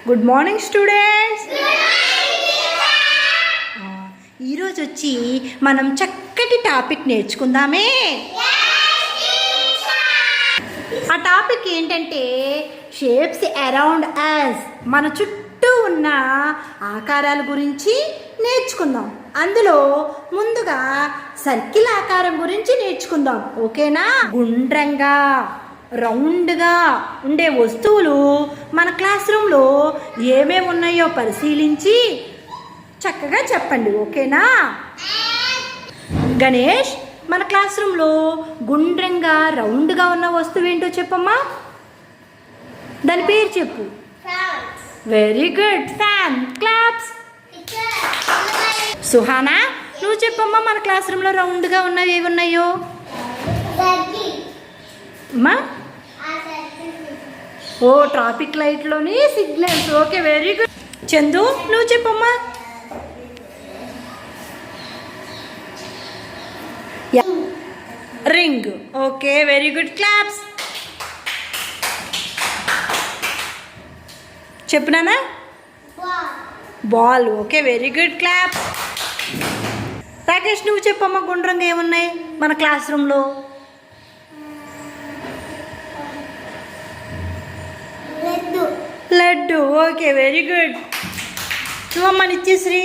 Good morning students. ఈరోజు వచ్చి మనం చక్కటి టాపిక్ నేర్చుకుందామే. ఆ టాపిక్ ఏంటంటే షేప్స్ అరౌండ్ అస్. మన చుట్టూ ఉన్న ఆకారాల గురించి నేర్చుకుందాం. అందులో ముందుగా సర్కిల్ ఆకారం గురించి నేర్చుకుందాం. ఓకేనా? గుండ్రంగా రౌండ్గా ఉండే వస్తువులు మన క్లాస్ రూమ్లో ఏమేమి ఉన్నాయో పరిశీలించి చక్కగా చెప్పండి. ఓకేనా? గణేష్, మన క్లాస్ రూమ్లో గుండ్రంగా రౌండ్గా ఉన్న వస్తువు ఏంటో చెప్పమ్మా. దాని పేరు చెప్పు. Very good. Fan. Claps. Suhana, నువ్వు చెప్పమ్మా, మన క్లాస్ రూమ్లో రౌండ్గా ఉన్నవి ఏవి ఉన్నాయో. అమ్మా, ఓ ట్రాఫిక్ లైట్లోని signals. Okay, very good. Chandu, నువ్వు చెప్పమ్మా. Ring. Okay, very good. Claps. చెప్పునానా. Ball. Okay, very good. Clap. Rakesh, నువ్వు చెప్పమ్మా, గుండ్రంగా ఏమున్నాయి మన క్లాస్ రూమ్లో. లడ్డు. Okay, very good. నువ్వమ్మా Nityasri.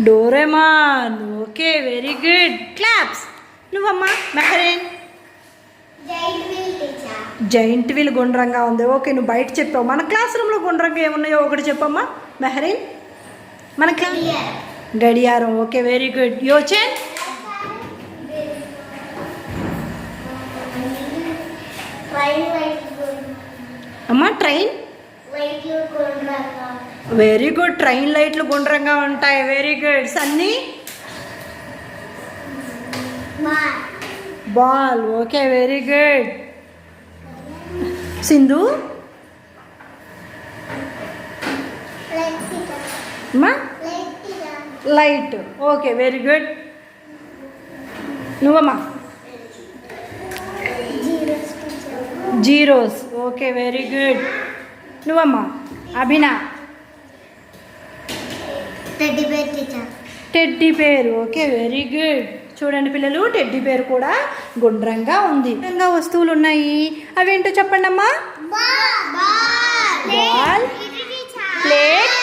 Doraemon. Okay, very good. Claps. నువ్వమ్మా. మెహరీన్. జైంట్ వీల్ గుండ్రంగా ఉంది. ఓకే, నువ్వు బయట చెప్పావు. మన క్లాస్ రూమ్లో గుండ్రంగా ఏమున్నాయో ఒకటి చెప్పమ్మా మెహరీన్. మన గడియారం. Okay, very good. యోచన్. అమ్మా ట్రైన్. Very good. ట్రైన్ లైట్లు గుండ్రంగా ఉంటాయి. Very good. Sunny. Ball. Okay, very good. Sindhu. అమ్మా లైట్. Okay, very good. నువ్వమ్మా. జీరోస్. Okay, very good. నువ్వమ్మా. Abhina. Teddy bear. Okay, very good. చూడండి పిల్లలు, టెడ్డీ బేర్ కూడా గుండ్రంగా ఉంది. గుండ్రంగా వస్తువులు ఉన్నాయి. అవేంటో చెప్పండి అమ్మా. బాల్, ప్లేట్,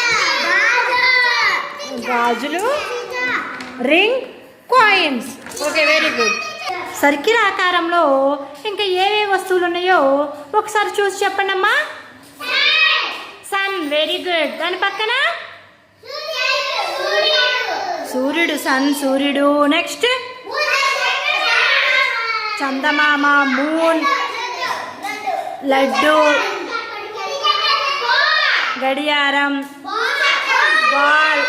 గాజులు, ring, coins. Okay, very good. Circle ఆకారంలో ఇంకా ఏవే వస్తువులు ఉన్నాయో ఒకసారి చూసి చెప్పండి అమ్మా. సన్. Very good. దాని పక్కన సూర్యుడు. సన్, సూర్యుడు. నెక్స్ట్ చందమామ, మూన్, లడ్డు, గడియారం, బాల్.